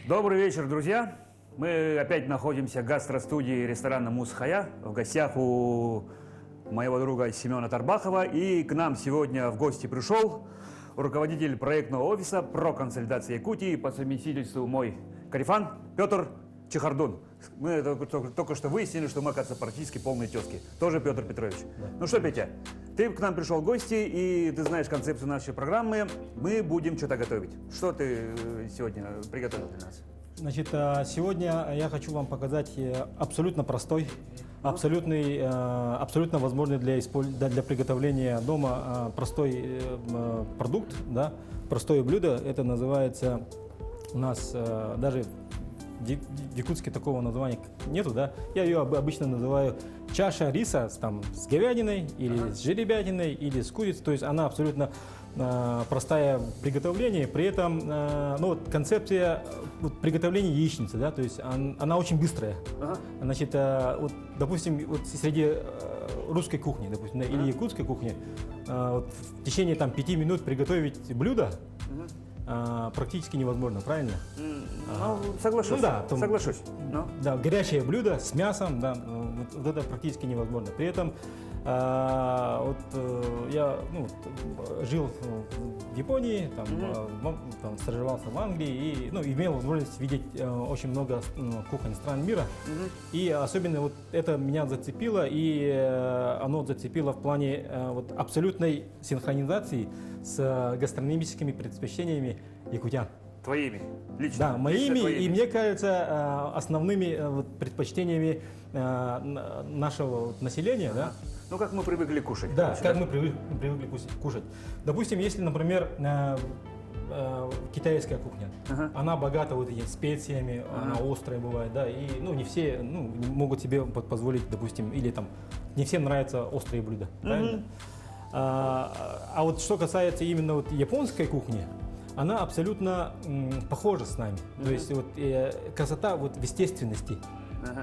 Добрый вечер, друзья. Мы опять находимся в гастростудии ресторана «Мусхая». В гостях у моего друга Семена Тарбахова. И к нам сегодня в гости пришел руководитель проектного офиса про консолидацию Якутии, по совместительству мой корефан Петр Чехардун. Мы только что выяснили, что мы, оказывается, практически полные тезки. Тоже Петр Петрович. Да. Ну что, Петя, ты к нам пришел в гости, и ты знаешь концепцию нашей программы. Мы будем что-то готовить. Что ты сегодня приготовил для нас? Значит, сегодня я хочу вам показать абсолютно простой, абсолютно возможный для приготовления дома простой продукт, да, простое блюдо. Это называется у нас даже в якутске такого названия нету, да. Я ее обычно называю чаша риса там, с говядиной или с жеребятиной или с курицей. То есть она абсолютно простая в приготовлении, при этом ну, вот концепция приготовления яичницы, да, то есть она очень быстрая. Значит, вот, допустим, вот среди русской кухни, допустим, или якутской кухни, вот, в течение там, 5 минут приготовить блюдо практически невозможно, правильно? Ну, соглашусь. Ну, да, соглашусь. Да, горячее блюдо с мясом, да, вот это практически невозможно. При этом вот я жил в Японии, там стажировался в Англии и имел возможность видеть очень много кухонь стран мира. И особенно вот это меня зацепило, и оно зацепило в плане вот абсолютной синхронизации с гастрономическими предпочтениями якутян. Твоими? Лично? Да, моими, лично твоими. И мне кажется, основными предпочтениями нашего населения. Да? Ну, как мы привыкли кушать. Да, как мы привыкли кушать. Допустим, если, например, китайская кухня, она богата вот этими специями, она острая бывает, да, и не все могут себе позволить, допустим, или там не всем нравятся острые блюда, правильно? А вот что касается именно вот японской кухни, она абсолютно похожа с нами. То есть вот красота вот в естественности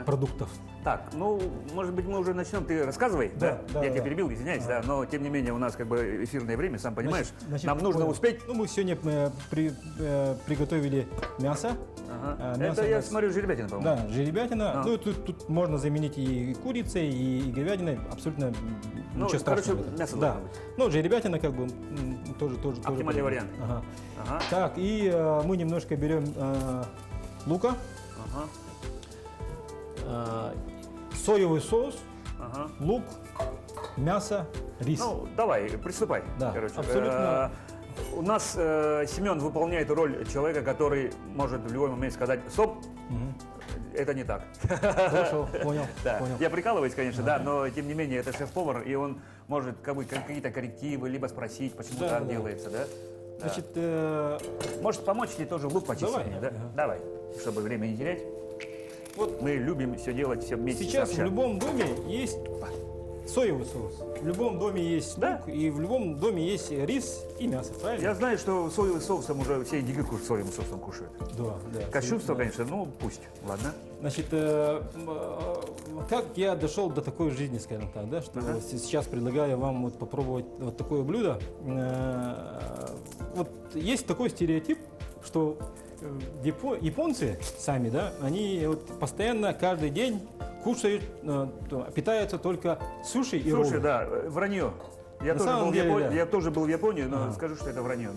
продуктов. Так, ну, может быть, мы уже начнем. Ты рассказывай, да? Я тебя перебил, извиняюсь, да, но тем не менее у нас как бы эфирное время, сам понимаешь, нам нужно успеть. Ну, мы сегодня приготовили мясо. Мясо это я смотрю жеребятина, по-моему. Да, жеребятина. Ну, тут можно заменить и курицей, и говядиной, абсолютно ничего страшного. Короче, мясо да. Ну, жеребятина как бы тоже. Оптимальный вариант. Так, и мы немножко берем лука. Соевый соус, лук, мясо, рис. Ну, давай, приступай. Да, короче. абсолютно. У нас Семен выполняет роль человека, который может в любой момент сказать «стоп». Это не так. Хорошо, понял. Да. Я прикалываюсь, конечно, да, но тем не менее это шеф-повар, и он может какие-то коррективы, либо спросить, почему так делается, да? Значит, может помочь тебе тоже лук почистить? Давай. Да? Давай, чтобы время не терять. Вот мы любим все делать, все вместе. Сейчас в любом доме есть соевый соус, в любом доме есть лук, и в любом доме есть рис и мясо, правильно? Я знаю, что соевым соусом уже все дикие соевым соусом кушают. Да. Кощунство, конечно, ну пусть, ладно. Значит, как я дошел до такой жизни, скажем так, да, что сейчас предлагаю вам вот попробовать вот такое блюдо. Вот есть такой стереотип, что японцы сами, да, они вот постоянно каждый день кушают, питаются только суши и роллы. Слушай, да, вранье. Я тоже был в Японии, но скажу, что это вранье.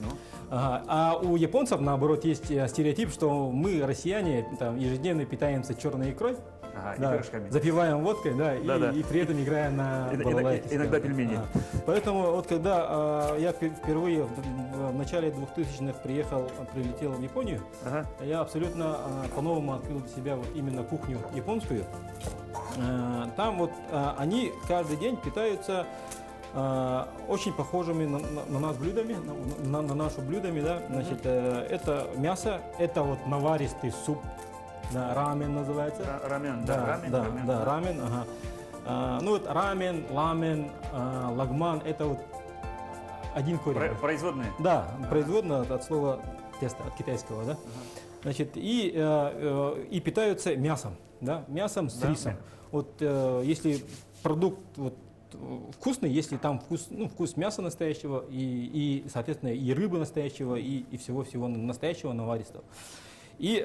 А у японцев, наоборот, есть стереотип, что мы, россияне, там, ежедневно питаемся черной икрой, и пирожками. запиваем водкой, и при этом играем на балалайке. Иногда пельмени. Поэтому вот когда я впервые в начале 2000-х прилетел в Японию, я абсолютно по-новому открыл для себя вот именно кухню японскую. Там вот они каждый день питаются очень похожими на нас блюдами, на наши блюдами, да. Значит, это мясо, это вот наваристый суп, да, рамен называется. Рамен, рамен. Ну вот рамен, ламен, лагман, это вот один корень. Производные? Да, производные от слова тесто, от китайского, да. Значит, и питаются мясом, да, мясом с рисом. Вот если продукт вот вкусный, если там вкус мяса настоящего и соответственно, и рыбы настоящего, и всего-всего настоящего наваристого. И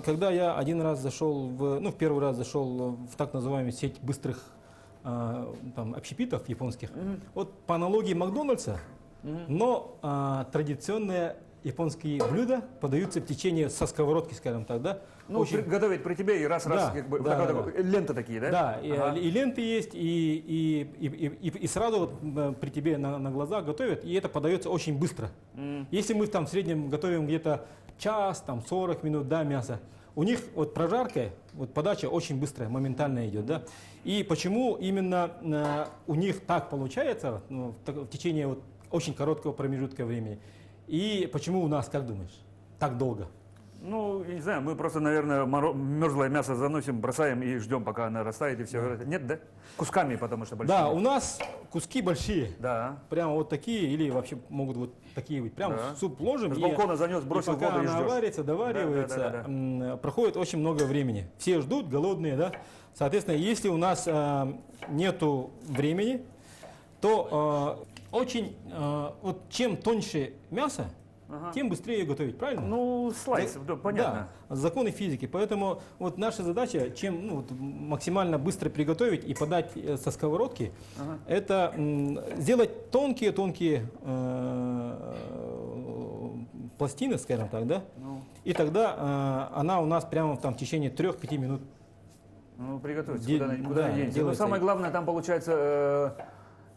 когда я один раз зашел, в первый раз зашел в так называемую сеть быстрых там, общепитов японских, вот по аналогии Макдональдса, но традиционные японские блюда подаются в течение со сковородки, скажем так, да? Ну, готовить при тебе и раз-раз, Да, как бы, да, вот да, такой, ленты такие, да? Да, Ага. и ленты есть, и сразу вот, при тебе на глазах готовят, и это подается очень быстро. Если мы там в среднем готовим где-то час, там 40 минут, да, мясо, у них вот прожарка, вот подача очень быстрая, моментально идет, да. И почему именно у них так получается в течение вот очень короткого промежутка времени? И почему у нас, как думаешь, так долго? Ну, я не знаю, мы просто, наверное, мерзлое мясо заносим, бросаем и ждем, пока оно растает и все. Нет, да? Кусками, потому что большие. Да, у нас куски большие. Да. Прямо вот такие, или вообще могут вот такие быть. Прямо Да. в суп ложим. С балкона занес, бросил и пока в воду и она ждешь. варится, доваривается, Да. проходит очень много времени. Все ждут, голодные, да. Соответственно, если у нас нету времени, то вот чем тоньше мясо, тем быстрее ее готовить, правильно? Ну, слайс, да, понятно. Да, законы физики. Поэтому вот наша задача, чем вот максимально быстро приготовить и подать со сковородки, это сделать тонкие пластины, скажем так, да? Ну. И тогда она у нас прямо там в течение 3-5 минут. Ну, приготовиться, Де- куда да, не денется. Но делается. самое главное, там получается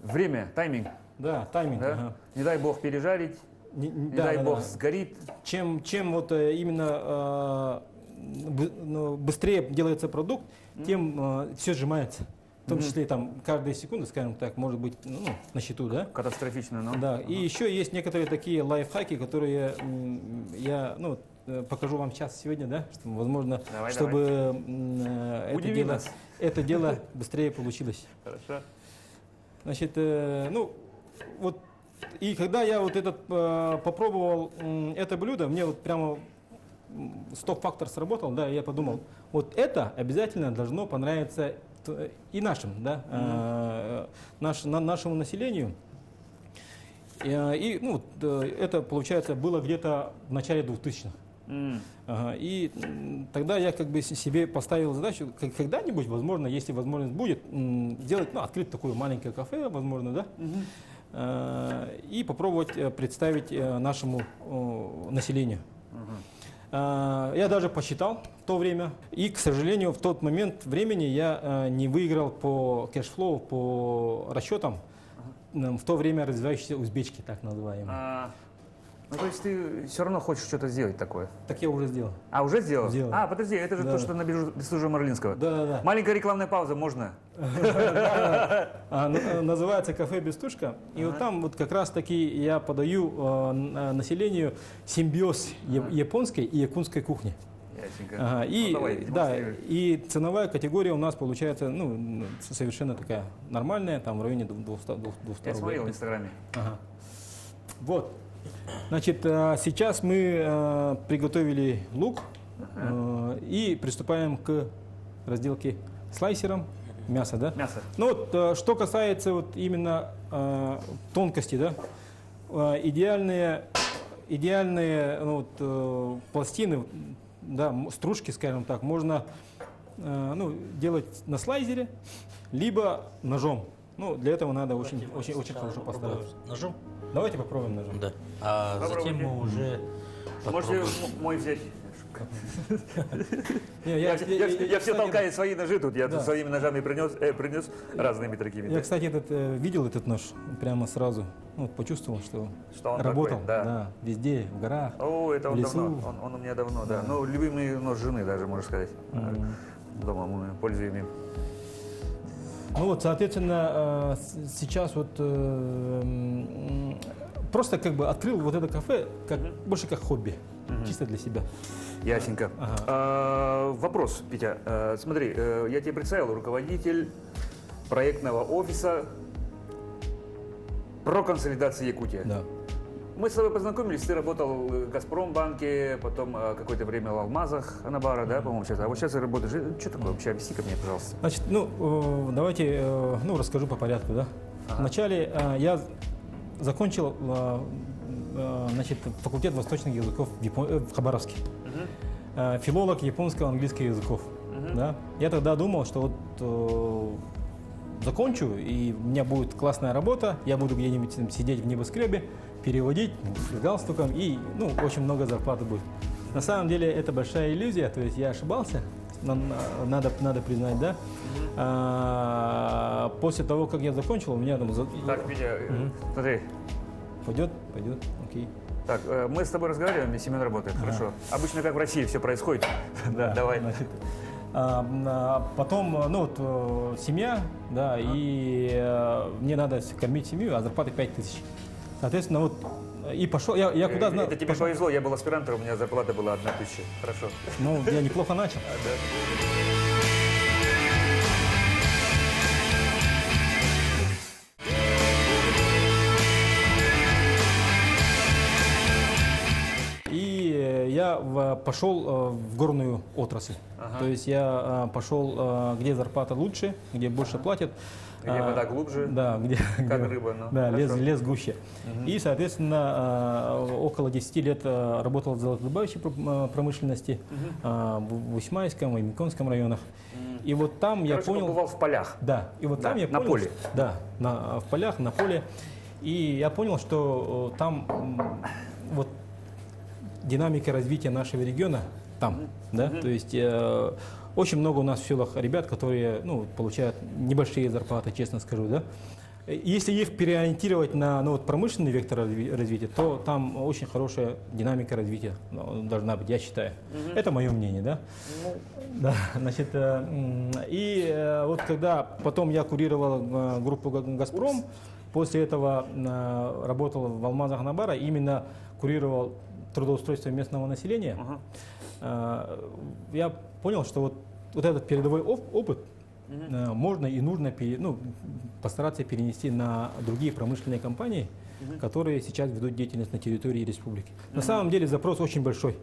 время, тайминг, Да, тайминг. да? Ага. Не дай бог пережарить, не Да, дай да, бог да. сгорит. Чем вот именно быстрее делается продукт, тем все сжимается. В том числе там каждая секунда, скажем так, может быть на счету, да? Катастрофично, но. Да. И еще есть некоторые такие лайфхаки, которые я покажу вам сейчас сегодня, да, чтобы, возможно, Давай, чтобы Удиви нас. это дело быстрее получилось. Хорошо. Значит, вот и когда я вот этот попробовал это блюдо, мне вот прямо стоп-фактор сработал, да, и я подумал, вот это обязательно должно понравиться и нашим, да, нашему населению. И это, получается, было где-то в начале 2000-х. Ага, и тогда я как бы себе поставил задачу, когда-нибудь, возможно, если возможность будет, сделать, открыть такое маленькое кафе, возможно, да, и попробовать представить нашему населению. Я даже посчитал в то время, и, к сожалению, в тот момент времени я не выиграл по кэшфлоу, по расчетам, в то время развивающиеся узбечки, так называемые. Ну, то есть ты все равно хочешь что-то сделать такое? Так я уже сделал. А, уже сделал? Сделал. А, подожди, это же Да. то, что на Бестужева Марлинского. Да. Маленькая рекламная пауза, можно? Называется «Кафе Бестушка». И вот там вот как раз таки я подаю населению симбиоз японской и якутской кухни. Ясненько. Ага, Ну, и, давай, да, демонстрируй. и ценовая категория у нас получается совершенно такая нормальная, там в районе 200 Я рублей. смотрел в Инстаграме. Ага. Вот. Значит, сейчас мы приготовили лук и приступаем к разделке слайсером мяса, да? Мясо. Ну вот, что касается вот именно тонкости, да, идеальные пластины, да, стружки, скажем так, можно делать на слайзере, либо ножом. Ну, для этого надо очень хорошо постараться. Ножом? Давайте попробуем ножом. Да. А Попробуйте. затем мы уже Можете попробуем. мой взять. Не, Я все кстати, толкаю свои ножи тут. Я Да. тут своими ножами принес разными такими. Я, кстати, видел этот нож прямо сразу. Почувствовал, что он работал. такой, да. Да, везде, в горах. О, это в он лесу. давно. Он у меня давно, да. Ну, любимый нож жены даже, можно сказать. Дома мы пользуем им. Ну вот, соответственно, сейчас вот просто как бы открыл вот это кафе больше как хобби, чисто для себя. Ясненько. Вопрос, Петя. Смотри, я тебе представил, руководитель проектного офиса про консолидацию Якутии. Да. Мы с тобой познакомились, ты работал в Газпромбанке, потом какое-то время в Алмазах, Анабара, да, по-моему, сейчас. А вот сейчас ты работаешь. Что такое вообще? Объясни ко мне, пожалуйста. Значит, давайте, расскажу по порядку, да. Вначале я закончил, факультет восточных языков в Хабаровске. филолог японского, английского языков. Да? Я тогда думал, что вот закончу, и у меня будет классная работа, я буду где-нибудь там сидеть в небоскребе, переводить с галстуком, и очень много зарплаты будет. На самом деле это большая иллюзия, то есть я ошибался, надо признать, да. После того, как я закончил, у меня там... Так, Витя, смотри. Пойдет, окей. Так, мы с тобой разговариваем, и Семен работает, хорошо. Обычно как в России все происходит. Да, давай. Значит, потом, семья, да, и мне надо кормить семью, а зарплата 5000. Соответственно, вот, и пошел, я куда знал. Это тебе повезло, я был аспирантом, у меня зарплата была 1000, хорошо. Ну, я неплохо начал. И я пошел в горную отрасль. То есть я пошел, где зарплата лучше, где больше платят. Где вода глубже, да, где, как рыба. Да, лес гуще. И, соответственно, около 10 лет работал в золотодобывающей промышленности в Усьмайском и Миконском районах. И вот там я понял... побывал в полях. Да, и вот там я понял... На поле. Да, в полях, на поле. И я понял, что там вот динамика развития нашего региона там, да, то есть очень много у нас в селах ребят, которые, получают небольшие зарплаты, честно скажу, да. Если их переориентировать на промышленный вектор развития, то там очень хорошая динамика развития должна быть, я считаю. Это мое мнение, да. Да, значит, и вот когда потом я курировал группу «Газпром», после этого работал в «Алмазах Набара», именно курировал трудоустройство местного населения, я понял, что вот этот передовой опыт можно и нужно постараться перенести на другие промышленные компании, которые сейчас ведут деятельность на территории республики. На самом деле запрос очень большой.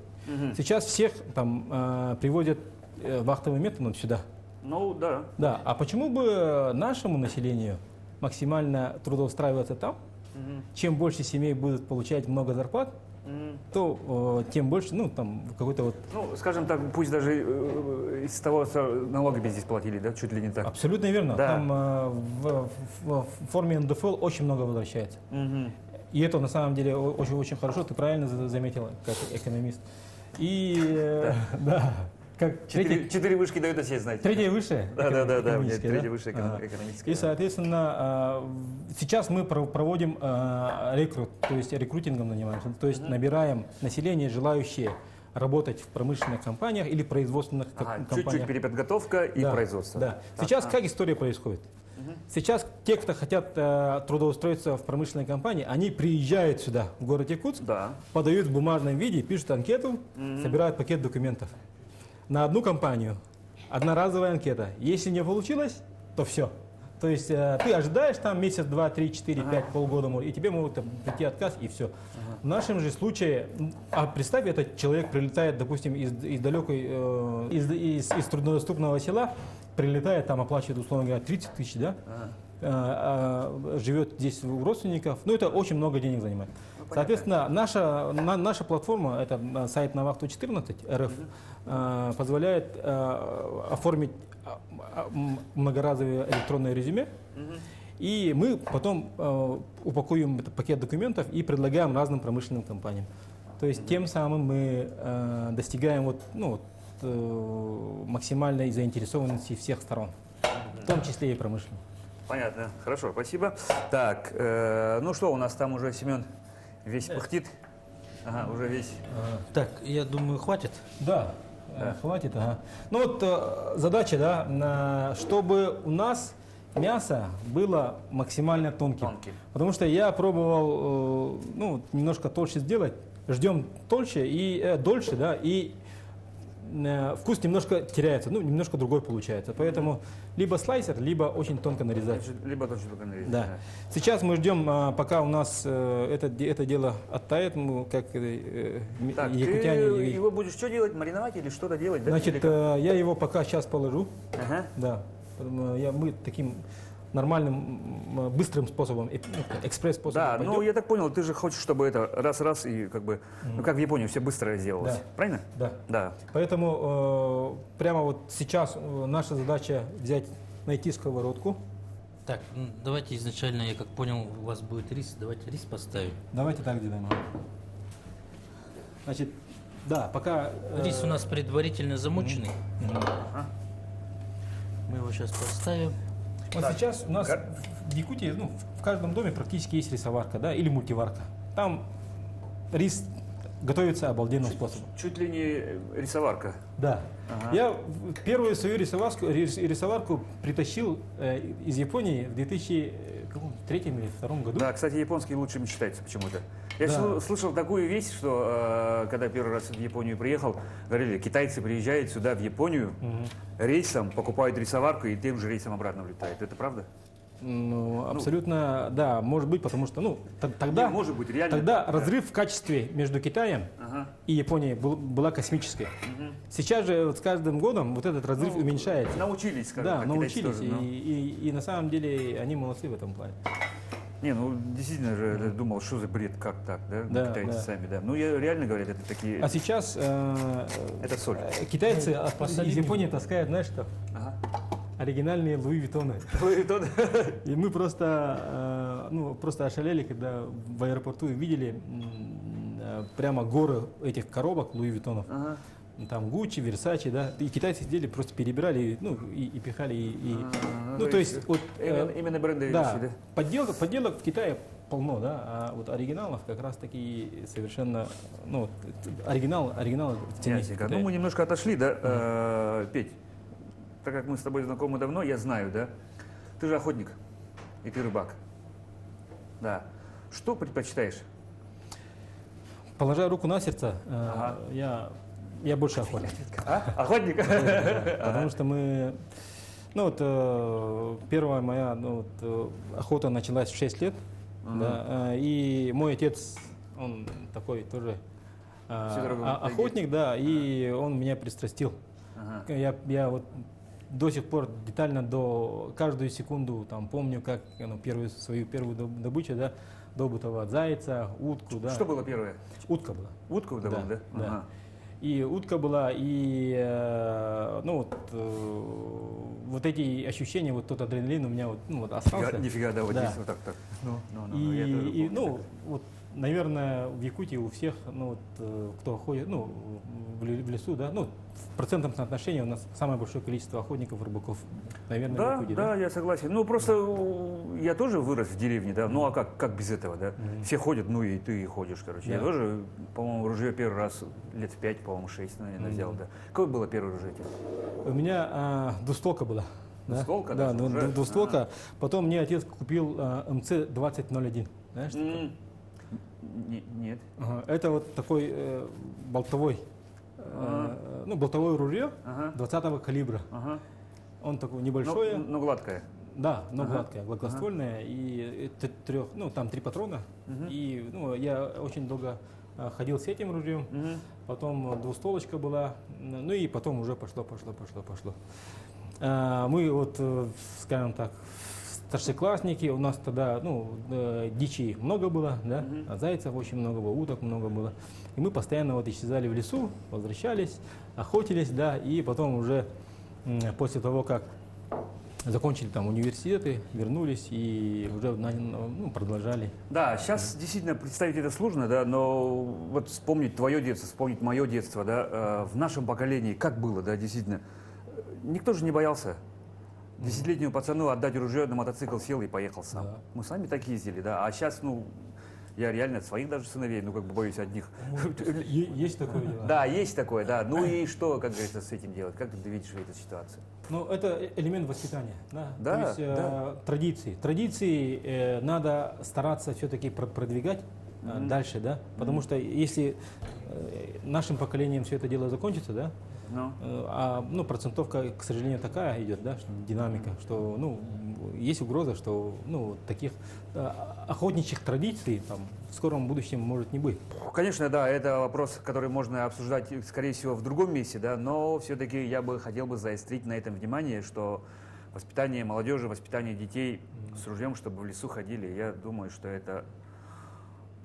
Сейчас всех там приводят вахтовым методом сюда. Ну да. Да. А почему бы нашему населению максимально трудоустраиваться там? Чем больше семей будут получать много зарплат, то тем больше, какой-то вот... скажем так, пусть даже из того, что налогами здесь платили, да, чуть ли не так. Абсолютно верно. Да. Там в форме НДФЛ очень много возвращается. И это на самом деле очень-очень хорошо, ты правильно заметила, как экономист. И да. Как 4 вышки дают о себе знать. Третья высшая? Да, у меня экономическая, третья высшая экономическая. И, соответственно, сейчас мы проводим то есть рекрутингом занимаемся, то есть набираем население, желающее работать в промышленных компаниях или производственных компаниях. Чуть-чуть переподготовка и производство. Да. Сейчас как история происходит? Сейчас те, кто хотят трудоустроиться в промышленной компании, они приезжают сюда, в город Якутск, подают в бумажном виде, пишут анкету, собирают пакет документов. На одну компанию одноразовая анкета. Если не получилось, то все. То есть ты ожидаешь там месяц, 2, 3, 4, 5, полгода, и тебе могут прийти отказ, и все. В нашем же случае, представь, этот человек прилетает, допустим, из далекой, из труднодоступного села, прилетает, там оплачивает, условно говоря, 30 тысяч, да? Живет здесь у родственников, это очень много денег занимает. Соответственно, наша платформа, это сайт Навахту 14 РФ, позволяет оформить многоразовое электронное резюме, и мы потом упакуем этот пакет документов и предлагаем разным промышленным компаниям. То есть тем самым мы достигаем максимальной заинтересованности всех сторон, в том числе и промышленных. Понятно, хорошо, спасибо. Так, что у нас там уже, Семен, весь пыхтит? Ага, уже весь. Так, я думаю, хватит? Да. Хватит, ага. Задача, да, чтобы у нас мясо было максимально тонким. Потому что я пробовал, немножко толще сделать, ждем дольше, да, и вкус немножко теряется, немножко другой получается. Поэтому либо слайсер, либо очень тонко нарезать. Либо очень тонко нарезать. Да. Сейчас мы ждем, пока у нас это дело оттает, как якутяне. Ты его будешь что делать? Мариновать или что-то делать? Да? Значит, я его пока сейчас положу. Ага. Да. Мы таким нормальным, быстрым способом, экспресс-способом Да, пойдем. ну я так понял, ты же хочешь, чтобы это раз-раз и как бы, ну как в Японии, все быстро сделалось. Да. Правильно? Да. Да. Поэтому прямо вот сейчас наша задача найти сковородку. Так, давайте изначально, я как понял, у вас будет рис. Давайте рис поставим. Давайте так сделаем. Значит, да, пока... Рис у нас предварительно замоченный. Ага. Мы его сейчас поставим. Вот сейчас у нас в Якутии, ну, в каждом доме практически есть рисоварка, да, или мультиварка. Там рис готовится обалденным способом. Чуть ли не рисоварка. Да. Ага. Я первую свою рисоварку притащил из Японии в 2003 или 2002 году. Да, кстати, японский лучше мечтается почему-то. Я Да. слышал такую вещь, что когда первый раз в Японию приехал, говорили, китайцы приезжают сюда в Японию рейсом, покупают рисоварку и тем же рейсом обратно улетают. Это правда? Ну, абсолютно, да, может быть, потому что, ну, тогда, Не, может быть, реально. тогда разрыв в качестве между Китаем Ага. и Японией была космическая. Сейчас же вот с каждым годом вот этот разрыв уменьшается. Научились, скажем Да, так, китайцы научились, тоже, но- и на самом деле они молодцы в этом плане. Не, ну действительно же я думал, что за бред, как так, да? Да, Китайцы да. сами, да. Ну, я реально говорят, это такие... А сейчас Это соль. китайцы из Японии таскают, знаешь что? Ага. Оригинальные Луи Виттоны. Вы тут- И мы просто ошалели, когда в аэропорту видели прямо горы этих коробок Луи Виттонов. Ага. Там Гуччи, Версачи, да. И китайцы сидели, просто перебирали, и пихали. Ну, то есть, вот, Именно бренды да, вещи, да? подделок в Китае полно, да, а вот оригиналов как раз таки совершенно, ну, оригинал в цене. Ясненько. Китая. Ну, мы немножко отошли, да, Петь, так как мы с тобой знакомы давно, я знаю, да, ты же охотник, и ты рыбак, да. Что предпочитаешь? Положа руку на сердце, Ага. я больше охотник. Охотник? Потому что мы, ну вот, первая моя охота началась в 6 лет, да, и мой отец, он такой тоже охотник, да, и он меня пристрастил. Ага. Я вот до сих пор детально до каждую секунду там помню, как свою первую добычу, да, добытого зайца, утку, да. Что было первое? Утка была. Утку добыл, да? Да. Ага. И утка была, и вот эти ощущения, вот тот адреналин у меня остался. Нифига, да, вот Да. здесь вот так. Ну, И, я тоже и, помню. ну, вот, наверное, в Якутии у всех, кто ходит, в лесу, да, в процентном соотношении у нас самое большое количество охотников, рыбаков, наверное, в Да, Якутии, да, я согласен. Ну, просто я тоже вырос в деревне, да. Ну, а как без этого, да? Все ходят, ну и ты ходишь, короче. Я Да. тоже, по-моему, ружье первый раз лет в 5, по-моему, 6, наверное, взял, да. Какое было первое ружье у тебя? У меня двустволка была. Да? Двустволка Да, даже уже? двустволка. Потом мне отец купил МЦ-2001. Знаешь, что такое? Нет. Ага, это вот такой болтовой, болтовое ружье Ага. 20-го калибра. Ага. Он такой небольшое, Ну, гладкое. да, но ага. гладкое, гладкоствольное, и там 3 патрона. И я очень долго ходил с этим ружьем, потом двустволочка была, ну и потом уже пошло. Мы вот, скажем так, старшеклассники, у нас тогда, дичи много было, да, а зайцев очень много было, уток много было. И мы постоянно вот исчезали в лесу, возвращались, охотились, да, и потом уже после того, как закончили там университеты, вернулись и уже продолжали. Да, сейчас действительно представить это сложно, да, но вот вспомнить твое детство, вспомнить мое детство, да, в нашем поколении как было, да, действительно. Никто же не боялся. 10-летнему пацану отдать ружье, на мотоцикл сел и поехал сам. Да. Мы сами так ездили, да. А сейчас, я реально от своих даже сыновей, боюсь одних. Есть такое дело? Да, есть такое, да. Ну и что, как говорится, с этим делать? Как ты видишь эту ситуацию? Ну, это элемент воспитания, да. Да, То есть да. традиции. Традиции надо стараться все-таки продвигать дальше, да. Потому что если нашим поколением все это дело закончится, да, процентовка, к сожалению, такая идет, да, динамика, что, есть угроза, что, таких охотничьих традиций там в скором будущем может не быть. Конечно, да, это вопрос, который можно обсуждать, скорее всего, в другом месте, да, но все-таки я бы хотел бы заострить на этом внимание, что воспитание молодежи, воспитание детей с ружьем, чтобы в лесу ходили. Я думаю, что это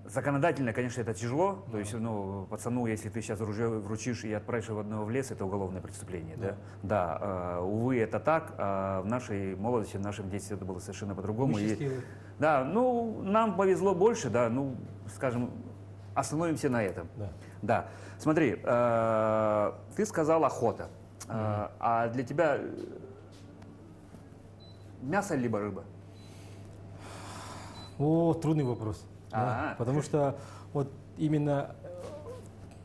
законодательно, конечно, это тяжело. То есть, ну, пацану, если ты сейчас ружье вручишь и отправишь его одного в лес, это уголовное преступление. Да, да, увы, это так. А в нашей молодости, в нашем детстве это было совершенно по-другому. Мы И, счастливы. да, ну, нам повезло больше, да, ну, скажем, остановимся на этом. Да. Да. Смотри, ты сказал охота. А для тебя мясо либо рыба? О, трудный вопрос. Да, Ага. потому что вот именно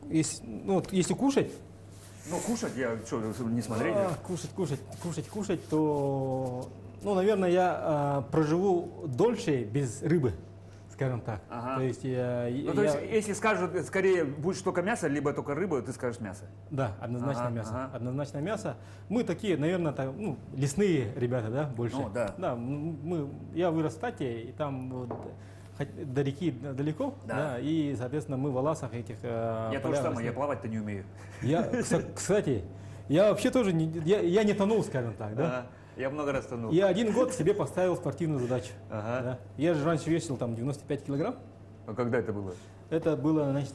если, ну, вот если кушать, Ну, кушать, я что, не смотреть? кушать, то, ну, наверное, я проживу дольше без рыбы, скажем так. Ага. То есть Ну, то есть, если скажут, скорее, будешь только мясо, либо только рыба, ты скажешь мясо. да, однозначно Ага, мясо. ага. Однозначно мясо. Мы такие, наверное, ну, лесные ребята, да, больше. Ну, да. Да, я вырос в Тате, и там вот, до реки далеко, Да. да, и, соответственно, мы в Аласах этих Я то же самое, я плавать-то не умею. Кстати, я вообще тоже я не тонул, скажем так, да. Ага. Я много раз тонул. Я 1 год себе поставил спортивную задачу. Ага. Да. Я же раньше весил там 95 килограмм. А когда это было? Это было, значит,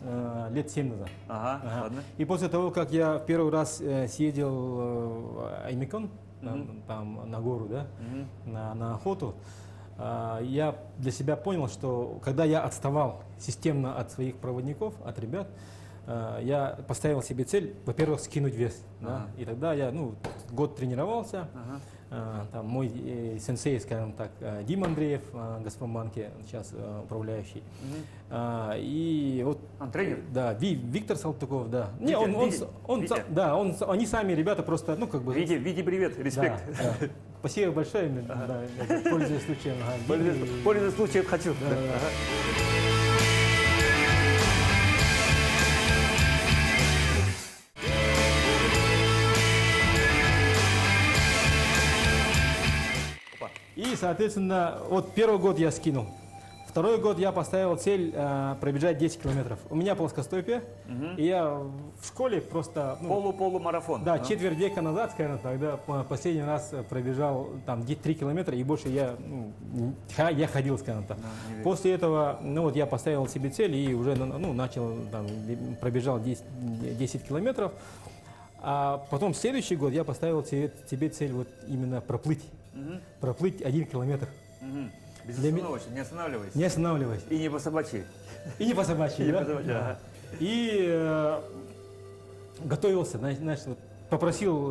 лет 7 назад. Ага, Ага. ладно. И после того, как я в первый раз съездил в Аймекон, там на гору, да, на охоту, я для себя понял, что когда я отставал системно от своих проводников, от ребят, я поставил себе цель, во-первых, скинуть вес. Да? Ага. И тогда я год тренировался. Ага. Там мой сенсей, скажем так, Дима Андреев, Газпромбанке, сейчас управляющий. И вот... Он тренер? Да, Виктор Салтыков, да. Витя, Витя. Да, они сами ребята просто, ну как бы... Вите, привет, респект. Да, да. Спасибо большое, да, пользуясь случаем. Ага, Пользуясь случаем хочу. Да, да, да. Опа. И, соответственно, вот первый год я скинул. Второй год я поставил цель пробежать 10 километров. У меня плоскостопие, и я в школе просто... Полумарафон. Да, четверть века назад, скажем так, да, последний раз пробежал там 3 километра, и больше я ходил, скажем так. не верю. После этого, ну вот я поставил себе цель и уже начал, там, пробежал 10 километров. А потом следующий год я поставил себе цель вот именно проплыть. Проплыть 1 километр. Безостановочно, не останавливайся. Не останавливаясь. И не по собачьи. И не по собачьи, И не да? по собачьи, Да. ага. И готовился, значит, вот попросил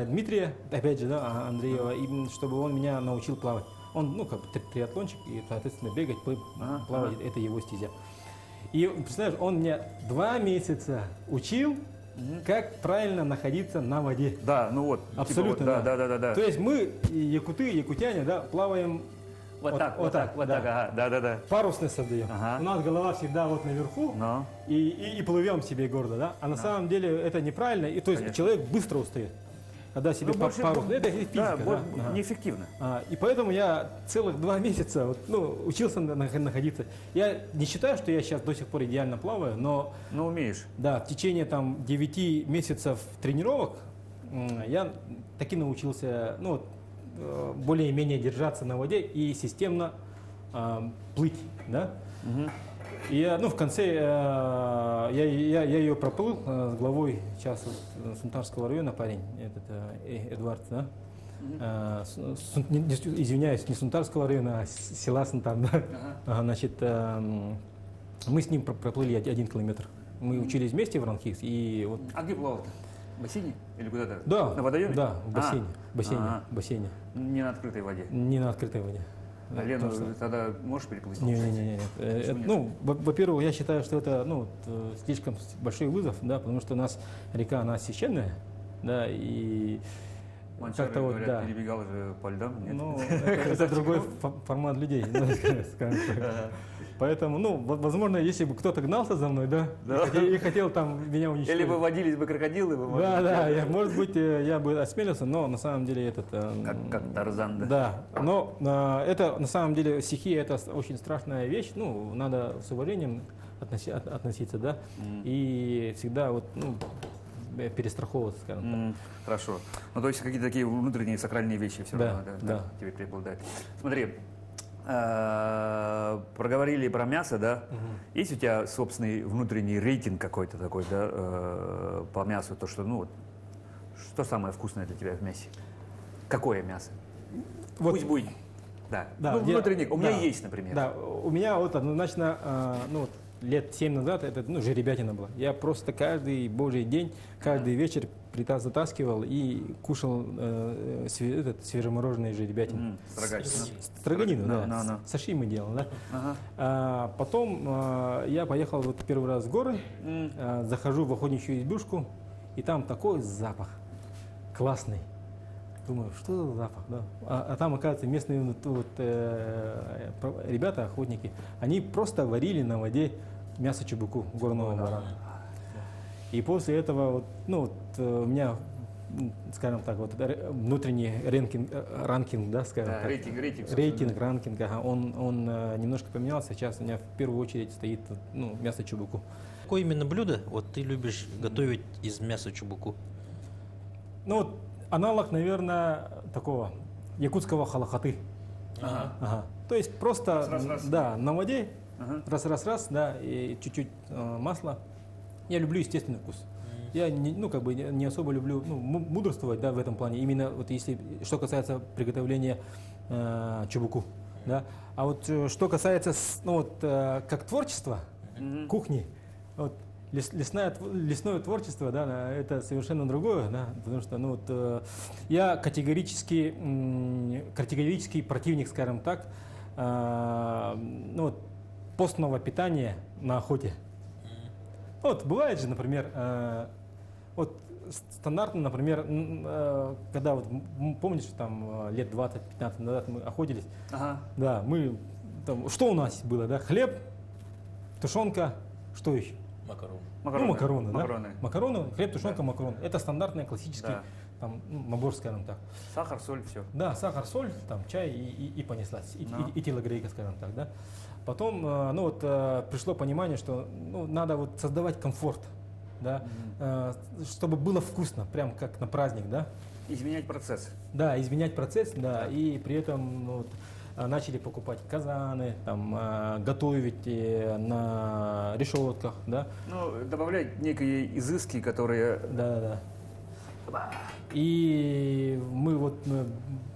Дмитрия, опять же, да, Андреева, чтобы он меня научил плавать. Он, ну, как бы триатлончик, и, соответственно, бегать, плавать, это его стезя. И, представляешь, он меня 2 месяца учил, как правильно находиться на воде. Да, ну вот. Абсолютно, типа вот, да. То есть мы, якутяне, да, плаваем Вот так, да. ага, да. Парусность создаем. Ага. У нас голова всегда вот наверху, Но. и плывем себе гордо, да? А на самом деле это неправильно, и то есть Конечно. человек быстро устает, когда себе больше- парус. Это физика, Да, да? Ага. неэффективно. И поэтому я целых 2 месяца учился находиться. Я не считаю, что я сейчас до сих пор идеально плаваю, но Ну, умеешь. да, в течение там 9 месяцев тренировок я таки научился более-менее держаться на воде и системно плыть, да? И я, в конце я ее проплыл с главой сейчас Сунтарского района парень, Эдуард, да? Извиняюсь, не Сунтарского района, а села Сунтар, да? Ага, значит, мы с ним проплыли 1 километр. Мы учились вместе в Ранхикс, и вот... А где плавал-то? В бассейне? Или куда-то? Да, На водоеме? да, в бассейне, Ага. бассейне, Не на открытой воде. не на открытой воде. А Лену Потому что- тогда можешь переплыть? Не. Почему нет? Ну, во-первых, я считаю, что это слишком большой вызов, да, потому что у нас река, она священная, да, и Манчары, как-то вот, говорят, да. перебегал же по льдам, нет? Ну, это другой формат людей, да, скажем так. Поэтому, возможно, если бы кто-то гнался за мной, да, и хотел там меня уничтожить. Или бы водились бы крокодилы, бы, может быть, Да, может быть, я бы осмелился, но на самом деле как Тарзан, да? Да, но это на самом деле стихия, это очень страшная вещь, надо с уважением относиться, да, и всегда перестраховываться, скажем так. Хорошо. Ну, то есть какие-то такие внутренние сакральные вещи все Да, равно да. тебе преобладают. Смотри, проговорили про мясо, да? Есть у тебя собственный внутренний рейтинг какой-то такой, да, по мясу, то, что, ну, вот, что самое вкусное для тебя в мясе? Какое мясо? Вот. Пусть будет. Да. Да, Ну, я- внутренний. У меня да, есть, например. Да, у меня вот однозначно, ну, вот лет 7 назад это, ну, жеребятина была. Я просто каждый божий день, каждый вечер затаскивал и кушал этот свежемороженый жеребятину. Строгач. Строганину, да. Да. Сашими делал, да. Ага. Потом я поехал вот первый раз в горы, захожу в охотничью избушку, и там такой запах классный. Думаю, что за запах, да? А там, оказывается, местные ребята, охотники, они просто варили на воде мясо чебуку горного барана. И после этого, вот, ну, вот, у меня, скажем так, вот, внутренний ранкинг, да, скажем Да, так. рейтинг. Ранкинг, ага, он немножко поменялся. Сейчас у меня в первую очередь стоит, ну, мясо чебуку. Какое именно блюдо вот ты любишь готовить из мяса чубуку? Ну, вот, аналог, наверное, такого якутского халахаты. Ага. То есть просто, Раз-раз-раз. да, на воде, Ага. раз-раз-раз, да, и чуть-чуть масла. Я люблю естественный вкус. Я ну, как бы не особо люблю, ну, мудрствовать, да, в этом плане. Именно вот если что касается приготовления чубуку, да. А вот что касается, ну, вот, как творчество, кухни, вот, лесное творчество, да, это совершенно другое, да, потому что, ну, вот, я категорический противник, скажем так, ну, вот, постного питания на охоте. Вот бывает же, например, вот стандартно, например, когда вот помнишь, там лет 20-15 назад мы охотились, Ага. да, мы там, что у нас было, да, хлеб, тушенка, что еще? Макарон. Ну, макароны, да? Макароны. Макароны, хлеб, тушенка, макароны. Это стандартный классический Да. там, ну, набор, скажем так. Сахар, соль, все. Да, сахар, соль, там, чай и понеслась, Да. и телогрейка, скажем так, да. Потом, ну вот, пришло понимание, что, ну, надо вот создавать комфорт, да, чтобы было вкусно, прям как на праздник, да. Изменять процесс. Да, изменять процесс, да, и при этом, ну, вот, начали покупать казаны, там, готовить на решетках, да. Ну, добавлять некие изыски, которые... Да. И мы вот,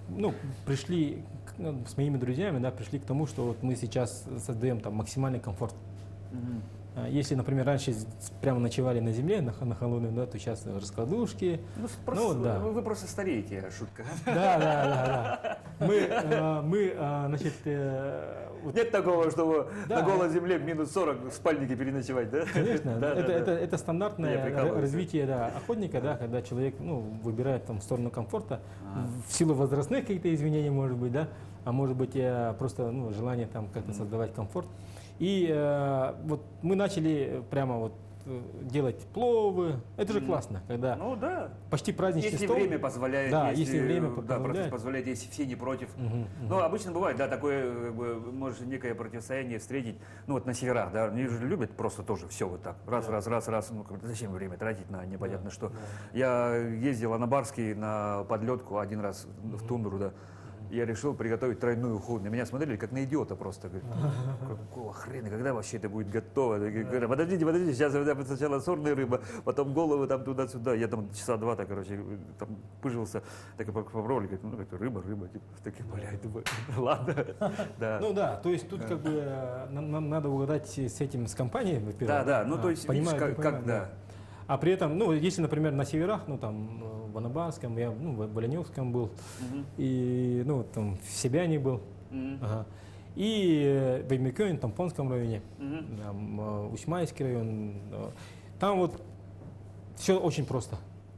ну, пришли с моими друзьями, да, пришли к тому, что вот мы сейчас создаем там максимальный комфорт. Если, например, раньше прямо ночевали на земле, на холодной, да, то сейчас раскладушки. Ну, просто, вот, да. вы просто стареете, шутка. Да. Мы, значит, вот, Нет такого, чтобы Да. на голой земле в минус 40 в спальнике переночевать, да? конечно, Да, это Я стандартное прикалываюсь. развитие, да, охотника, да, когда человек, ну, выбирает там сторону комфорта в силу возрастных каких-то изменений, может быть, да, а может быть просто, ну, желание там как-то создавать комфорт. И вот мы начали прямо вот делать пловы. Это же классно, когда Ну да. почти праздничный Если стол. время позволяет, Да, если время да, позволяет. позволяет, если все не против. Ну, обычно бывает, да, такое, как бы, может, некое противостояние встретить. Ну, вот на северах, да, они же любят просто тоже все вот так. Раз. Ну, как бы, зачем время тратить на непонятно что. Я ездил на Барский на подлетку один раз в тундру, да. Я решил приготовить тройную уху. На меня смотрели как на идиота просто. Говорят, какого хрена, когда вообще это будет готово? Я говорю, подождите, сейчас сначала сорная рыба, потом головы там туда-сюда. Я там часа два, так, короче, там пыжился, так и попробовали, говорит, ну, это рыба, типа, такие, блядь, думаю, ладно. Да. Ну да, то есть тут как бы нам надо угадать с этим, с компанией, во-первых. Да, ну то есть, видишь, Понимаю, как, да. А при этом, ну, если, например, на северах, ну, там, в Анабанском, я, ну, в Оленевском был, и, ну, там, в Себяне был, ага. И в Эмикёне, там, в Понском районе, там, Усьмайский район, там вот все очень просто.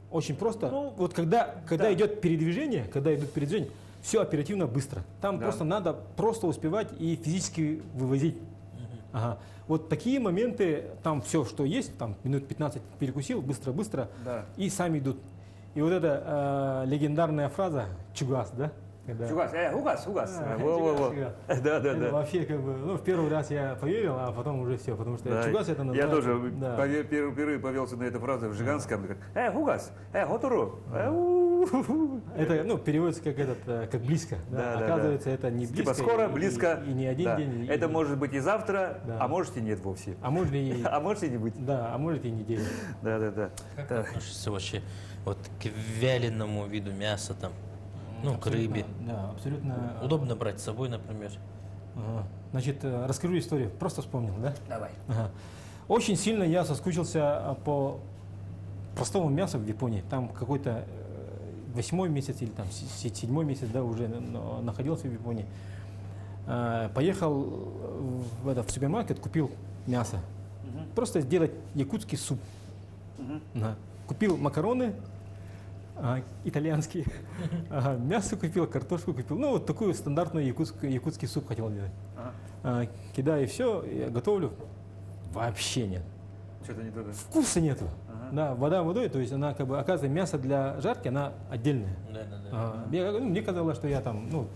Очень просто. Ну, вот когда да. идет передвижение, все оперативно, быстро. Там Да. просто надо просто успевать и физически вывозить. Ага. Вот такие моменты, там все, что есть, там минут 15 перекусил, быстро, Да. и сами идут. И вот эта легендарная фраза «чугас», да? чугаска, да. Чугас, угас. А, Во-во-во. чугас, Да, Это вообще как бы, ну, в первый раз я поверил, а потом уже все, потому что Да, чугас это я называется. тоже да. впервые повелся на эту фразу в Жиганском. Гугас, готуру. Это, ну, переводится как этот, как близко. Да. Да, да, Оказывается, это не близко. Типа скоро, и- близко. И, не один Да. день. Это может быть и завтра, Да. а может и нет вовсе. А может и, А может и не быть. да, а может и неделю. Да. Как вы относитесь вообще вот к вяленому виду мяса там? Ну, к рыбе. Да, абсолютно. Удобно брать с собой, например. Ага. Значит, расскажу историю. Просто вспомнил, да? Давай. Ага. Очень сильно я соскучился по простому мясу в Японии. Там какой-то 8-й месяц или там 7-й месяц, да, уже находился в Японии. Поехал в супермаркет, купил мясо. Просто сделать якутский суп. Да. Купил макароны итальянские, мясо купил, картошку купил. Ну, вот такую стандартную якутский суп хотел делать. Кидаю все, я готовлю. Вообще нет. Что-то не туда. Вкуса нету. Да, вода водой, то есть она как бы, оказывается, мясо для жарки, она отдельная. Да. Мне казалось, что я там, ну,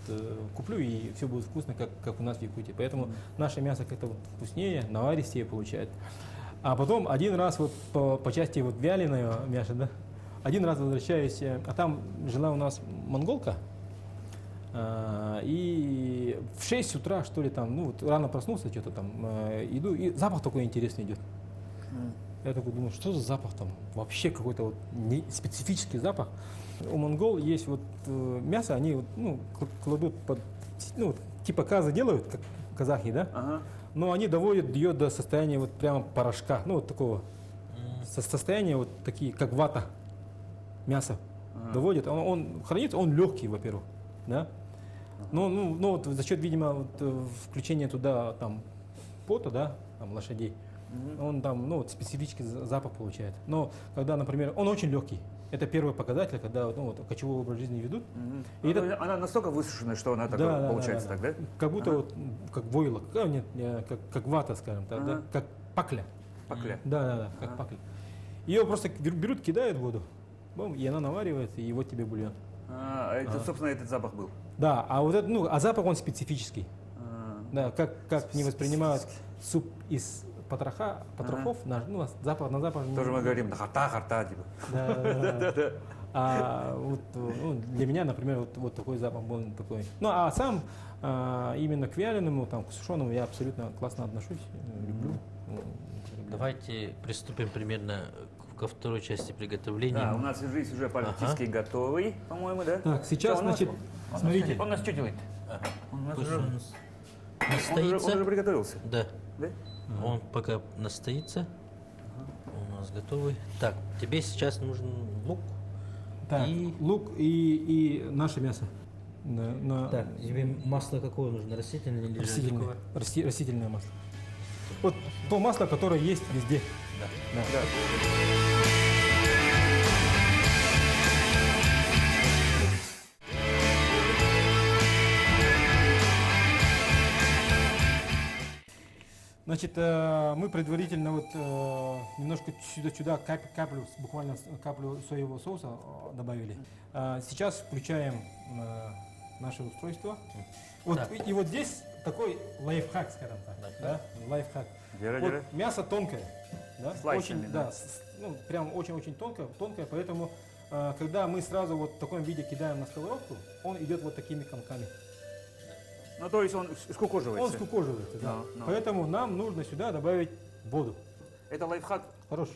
куплю и все будет вкусно, как у нас в Якутии. Поэтому наше мясо как-то вот вкуснее, наваристее получает. А потом один раз вот по части вот вяленого мяса, да, один раз возвращаюсь, а там жила у нас монголка, и в 6 утра, что ли, там, ну, вот рано проснулся, что-то там, иду, и запах такой интересный идет. Я такой думаю, что за запах там? Вообще какой-то вот специфический запах. У монгол есть вот мясо, они вот, ну, кладут под, ну, типа казы делают, как казахи, да? Ага. Но они доводят ее до состояния вот прямо порошка, ну, вот такого состояния вот такие, как вата, мясо доводит. Он хранится, он легкий, во-первых, да? Но, ну, вот за счет, видимо, вот, включения туда там пота, да, там лошадей, он там, ну, вот специфический запах получает. Но когда, например, он очень легкий, это первый показатель, когда, ну, вот, кочевой образ жизни ведут. И это- Она настолько высушенная, что она Да, такая да, получается да, так, да. да? Как будто вот, как войлок, нет, как вата, скажем так, да, Ага. как пакля. Пакля. Да, как пакля. Ее просто берут, кидают в воду, бум, и она наваривается, и вот тебе бульон. Это, собственно, этот запах был. Да, а вот это, ну, а запах он специфический. Да, как не воспринимают суп из потрохов, ну, запах на запах. Тоже мы говорим, харта, типа. Да. А вот, ну, для меня, например, вот такой запах был такой. Ну, а сам именно к вяленому, там, к сушеному я абсолютно классно отношусь, люблю. Давайте приступим примерно ко второй части приготовления. Да, у нас жизнь уже практически готовый, по-моему, да? Так, сейчас, Что, он значит, нас- смотрите. Он нас что делает? Он нас Пусть уже- он он настоится. уже приготовился. Да. Да? Он пока настоится. У нас готовый. Так, тебе сейчас нужен лук. Так, И- лук и наше мясо. Так, тебе масло какое нужно? Растительное или Растительное, растительное масло. Вот то масло, которое есть везде. Да. Да. Значит, мы предварительно вот немножко сюда каплю, буквально каплю соевого соуса добавили. Сейчас включаем наше устройство. Вот, Так. и вот здесь такой лайфхак, скажем так. Да? Лайфхак. Держи. Вот мясо тонкое. Да? Слайсами, Очень, да? ну, прям очень-очень тонкое, поэтому когда мы сразу вот в таком виде кидаем на сковородку, он идет вот такими комками. Ну, то есть он Он скукоживается. скукоживается, да. Ну. Поэтому нам нужно сюда добавить воду. Это лайфхак, Хорош.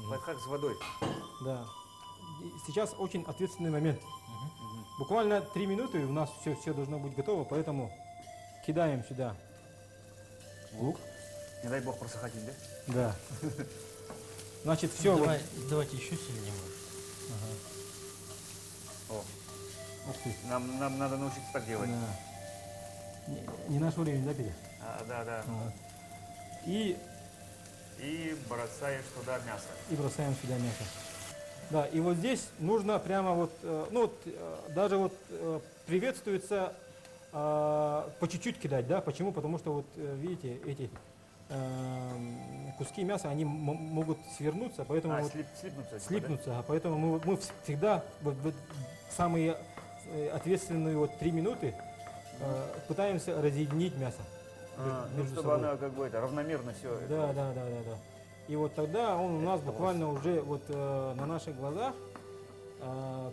лайфхак с водой. Да. И сейчас очень ответственный момент. Буквально 3 минуты, и у нас все должно быть готово, поэтому кидаем сюда лук. Не дай бог просохотить, да? Да. Значит, все. Давайте еще сильнее. О, Ух ты. нам надо научиться так делать. Да. Не наше время, да, Петя? Да. И Бросаешь туда мясо. бросаем сюда мясо. Да, и вот здесь нужно прямо вот, ну вот, даже вот приветствуется по чуть-чуть кидать, да? Почему? Потому что вот, видите, эти куски мяса, они могут свернуться, поэтому вот Слипнуться. типа, слипнуться, а поэтому мы всегда вот самые ответственную вот 3 минуты пытаемся разъединить мясо. Ну, между чтобы собой. она как бы это, равномерно все. Да, да, да, да, да. И вот тогда он у нас буквально уже вот на наших глазах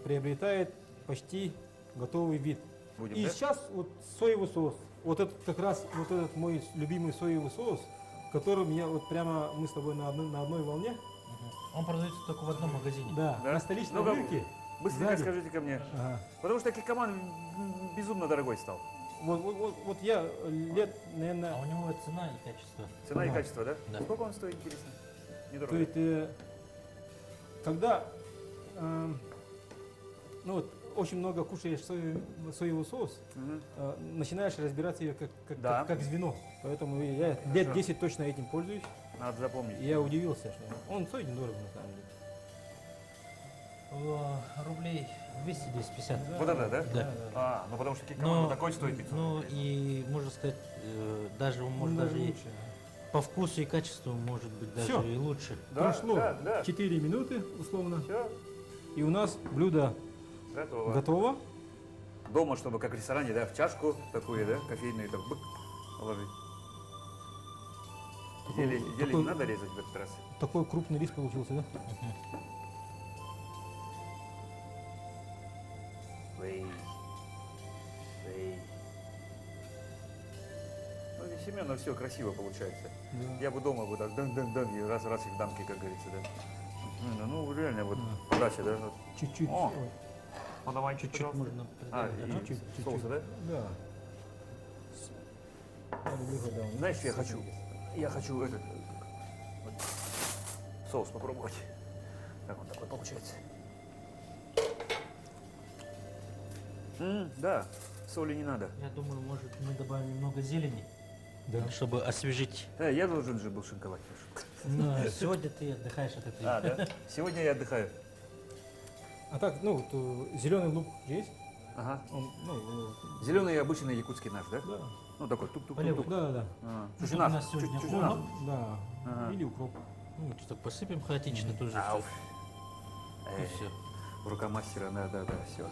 приобретает почти готовый вид. Будем, И да? сейчас вот соевый соус. Вот этот как раз вот этот мой любимый соевый соус, который меня вот прямо мы с тобой на одной волне. Мгм. Он продается только в одном магазине. Да, Да? на столичном Ну-ка, рынке. Быстренько сзади. скажите ко мне. Ага. Потому что Кикоман безумно дорогой стал. Вот я лет, А наверное, у него цена и качество. Цена и Ага. качество, да? Да. Сколько он стоит, интересно? то Недорого. есть, когда ну вот, очень много кушаешь соевый соус, Мгм. начинаешь разбираться ее Да. как звено. Поэтому я лет 10 точно этим пользуюсь. Надо запомнить. И я удивился, что он стоит недорого на самом деле. Рублей 200-250. Вот это, да? Да. А, ну потому что Кикоман такой стоит 500. ну и можно сказать, даже он может даже и лучше. по вкусу и качеству может быть даже Всё. и лучше. Да, Прошло да, да. 4 минуты условно. Все, И у нас блюдо готово. готово. Дома, чтобы как в ресторане, да, в чашку такую, да, кофейную, так бык, положить. Зелень такой- не надо резать в этот раз. Такой крупный рис получился, да? Эй. Эй. Ну, не Семена все красиво получается. Да. Я бы дома бы так дан-дан-дан, и раз-раз их дамки, как говорится, да. Ну, реально, вот подача, да. Вот. Чуть-чуть. О, Ой, Ну, давай Чуть-чуть можно А, придать, и да? чуть-чуть. соуса, да? Да. Надо выхода, он Знаешь, я сахар хочу, есть. этот вот, соус попробовать. Как он такой получается? Да, соли не надо. Я думаю, может мы добавим немного зелени, Да. чтобы освежить. Я должен же был шинковать. Но сегодня ты отдыхаешь от этой. Да? Сегодня я отдыхаю. А так, ну, вот, зеленый лук есть? Ага. Он, ну, Зеленый обычный якутский наш, да? да. Ну такой тук-тук-тук. Полевой. Да, да, А, Ну, Чучуна. у нас сегодня Чучуна. ужин. да. Ага. Или укроп. Ну, что так посыпем хаотично тоже. Ау. И все. Рука мастера, да, все.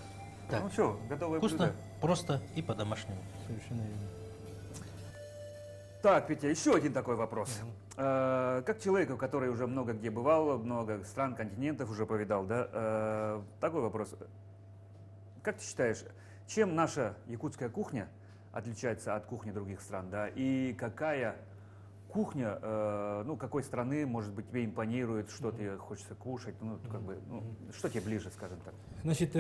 Так. Ну что, готовое Вкусно, блюдо. просто и по-домашнему. Совершенно верно. Так, Петя, еще один такой вопрос. Как человеку, который уже много где бывал, много стран, континентов уже повидал, да, такой вопрос. Как ты считаешь, чем наша якутская кухня отличается от кухни других стран, да, и какая кухня, ну, какой страны, может быть, тебе импонирует, что тебе хочется кушать, ну, как бы, ну, что тебе ближе, скажем так? Значит,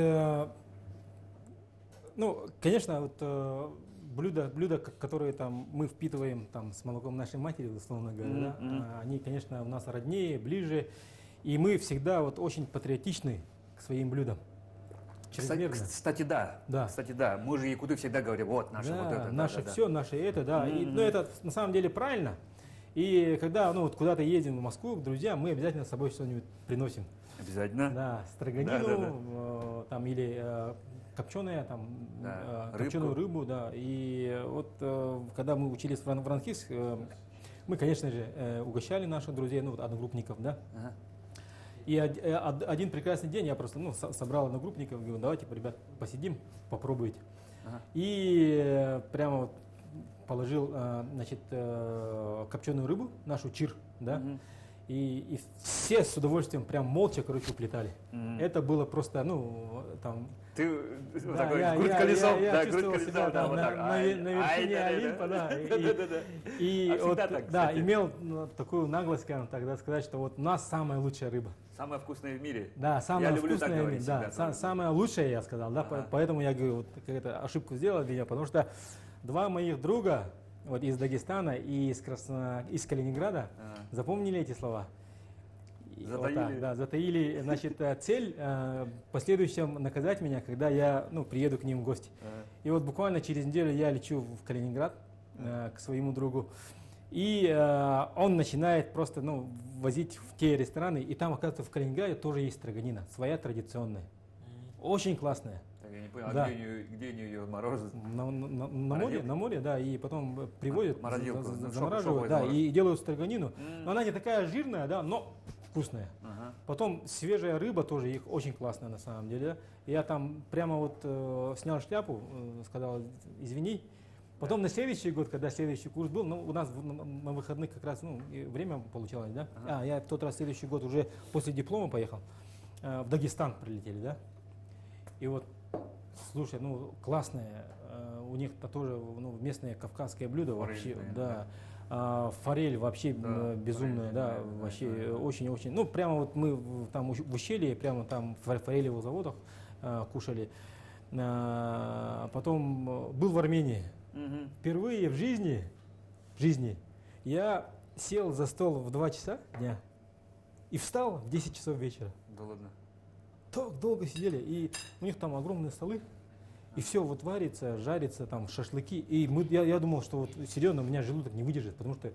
ну, конечно, вот блюда, которые там мы впитываем там с молоком нашей матери, условно говоря, да, они, конечно, у нас роднее, ближе, и мы всегда вот очень патриотичны к своим блюдам. Чрезмерно. Кстати, да. Да. Кстати, да. Мы же якуты всегда говорим, вот наше Да, вот это. наше да. все, наше это, да. И, ну, это на самом деле правильно. И когда ну, вот куда-то едем в Москву к друзьям, мы обязательно с собой что-нибудь приносим. Обязательно. Да, строганину, Да. там, или копченая, там, Да, копченую рыбку. рыбу, да. И вот когда мы учились в Франкивск, мы, конечно же, угощали наших друзей, ну, вот, одногруппников, да. Ага. И один прекрасный день я просто ну, собрал одногруппников, говорю, давайте, ребят, посидим, попробуйте. Ага. И прямо вот положил, значит, копченую рыбу, нашу чир, да, Мгм. и все с удовольствием прям молча, короче, уплетали. Мгм. Это было просто, ну, там... Ты вот Да, такой я- грудь я- колесом, я да, чувствовал грудь себя колесом, да, там вот на так. вершине Олимпа, да, и А вот, всегда так, да, кстати. имел ну, такую наглость, скажем тогда сказать, что вот у нас самая лучшая рыба. Самое вкусное в мире. Да, самая люблю так вкусная, говорить да, всегда. самая лучшая, я сказал, да, Ага. поэтому я говорю, вот какую-то ошибку сделал для меня, потому что два моих друга вот из Дагестана и из Калининграда Ага. запомнили эти слова. И вот Затаили. так, да, затаили, значит, цель в последующем наказать меня, когда я, ну, приеду к ним в гости. Ага. И вот буквально через неделю я лечу в Калининград к своему другу. И он начинает просто ну, возить в те рестораны. И там, оказывается, в Калининграде тоже есть строганина, своя традиционная. Очень классная. Так, я не понял, Да. а где они ее морозят? На море, да, и потом привозят, Морозилку, замораживают, шоп да, из мороза. и делают строганину. Но она не такая жирная, да, но вкусная. Ага. Потом свежая рыба тоже их очень классная на самом деле. Я там прямо вот снял шляпу, сказал извини. Потом на следующий год, когда следующий курс был, ну, у нас на выходных как раз и время получалось, да? Ага. Я в тот раз следующий год уже после диплома поехал. В Дагестан прилетели, да? И вот, слушай, ну, классное, у них -то тоже местное кавказское блюдо вообще, Форельное, да. Форель вообще Да, безумная, форель, да, да, вообще да. очень-очень. Ну, прямо вот мы там в ущелье, прямо там в форелевых заводах кушали. Потом был в Армении. Мгм. Впервые в жизни я сел за стол в 2 часа дня и встал в 10 часов вечера. Да ладно. Так долго сидели, и у них там огромные столы, и все вот варится, жарится, там шашлыки. И я думал, что вот серьезно, у меня желудок не выдержит, потому что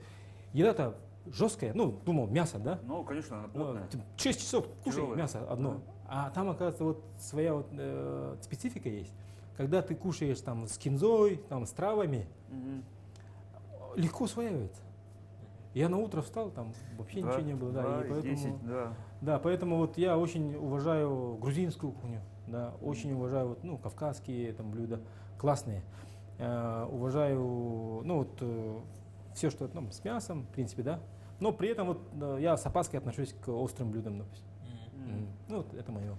еда-то жесткая, ну, думал, мясо, да? Ну, конечно, она плотная. 6 часов кушай Тяжелое. мясо одно. А там, оказывается, вот своя вот, специфика есть. Когда ты кушаешь там с кинзой, там, с травами, Мгм. легко усваивается. Я на утро встал, там вообще Два- ничего не было. Да, два и из поэтому, 10, да. да, поэтому вот я очень уважаю грузинскую кухню, да, очень уважаю вот, ну, кавказские там блюда, классные. Уважаю, ну, вот, все, что там с мясом, в принципе, да. Но при этом вот я с опаской отношусь к острым блюдам, допустим. Ну, вот это мое.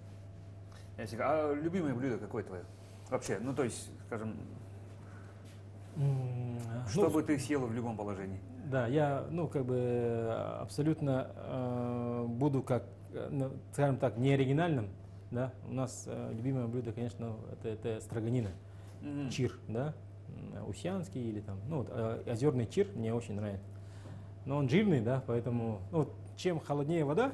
Ясик, а любимое блюдо какое твое? Вообще, ну, то есть, скажем, что Ну, бы ты съела в любом положении? да, я, ну, как бы абсолютно буду как, ну, скажем так, не оригинальным, да. У нас любимое блюдо, конечно, это строганина, Мгм. чир, да, усянский или там, ну, вот, озерный чир мне очень нравится. Но он жирный, да, поэтому, ну, вот, чем холоднее вода,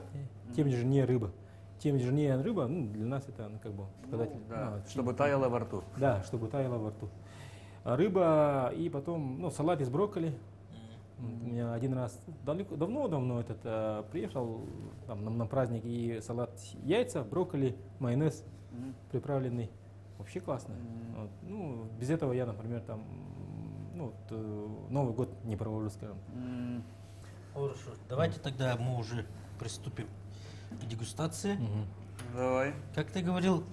тем жирнее рыба. Тем жирнее рыба, ну, для нас это, ну, как бы, показатель. Ну, да, ну, чтобы таяло во рту. Да, чтобы таяло во рту. А рыба и потом, ну, салат из брокколи. У меня один раз давно этот приехал там, на праздник, и салат яйца, брокколи, майонез Мгм. приправленный. Вообще классно. Вот. Ну, без этого я, например, там, ну, вот, Новый год не провожу, скажем. М, Хорошо. Давайте тогда мы уже приступим к дегустации. Давай. Как ты говорил,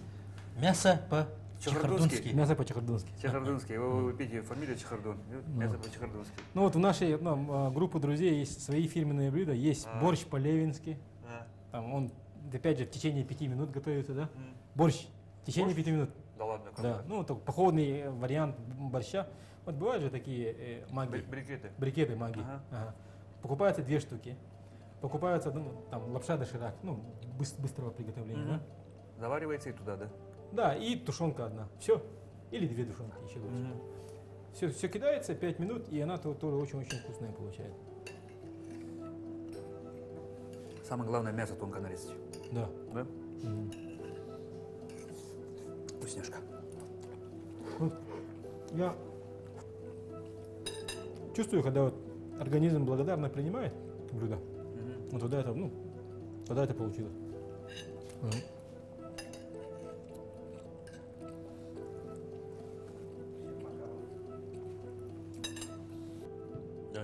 мясо Чехардунский. по-чехардунски. Мясо по-чехардунски. Чехардунский. Вы пейте фамилию Чехардун. Мясо по-чехардунски. Ну вот у нашей группы друзей есть свои фирменные блюда. Есть борщ по-левински. Там он, опять же, в течение 5 минут готовится, да? Борщ в течение Борщ? 5 минут. Да ладно, Да, круто. ну только походный вариант борща. Вот бывают же такие маги, Брикеты. брикеты маги. Ага. Ага. Покупаются 2 штуки. Покупаются, ну, там, лапша доширак, ну, быстрого приготовления, Мгм. Заваривается и туда, да? да? Да, и тушенка одна. Все. Или 2 тушенки, еще лучше. Все кидается, 5 минут, и она тоже очень-очень вкусная получается. Самое главное, мясо тонко нарезать. Да. Да? Вкусняшка. Вот я чувствую, когда вот организм благодарно принимает блюдо, вот тогда это, ну, тогда это получилось.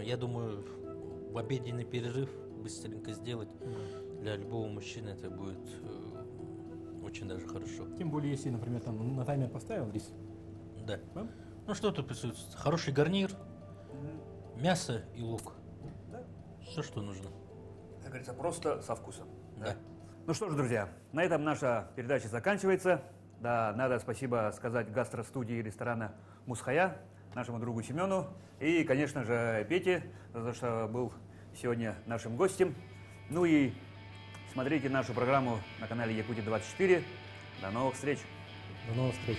Я думаю, в обеденный перерыв быстренько сделать для любого мужчины это будет очень даже хорошо. Тем более, если, например, там на таймер поставил рис. Да. Да? Ну что тут присутствует? Хороший гарнир, мясо и лук. Да. Все, что нужно. Как говорится, просто со вкусом. Да. Ну что ж, друзья, на этом наша передача заканчивается. Да, надо спасибо сказать гастростудии ресторана «Мусхая», нашему другу Семену и, конечно же, Пете, за то, что был сегодня нашим гостем. Ну и смотрите нашу программу на канале Якутия 24. До новых встреч! До новых встреч.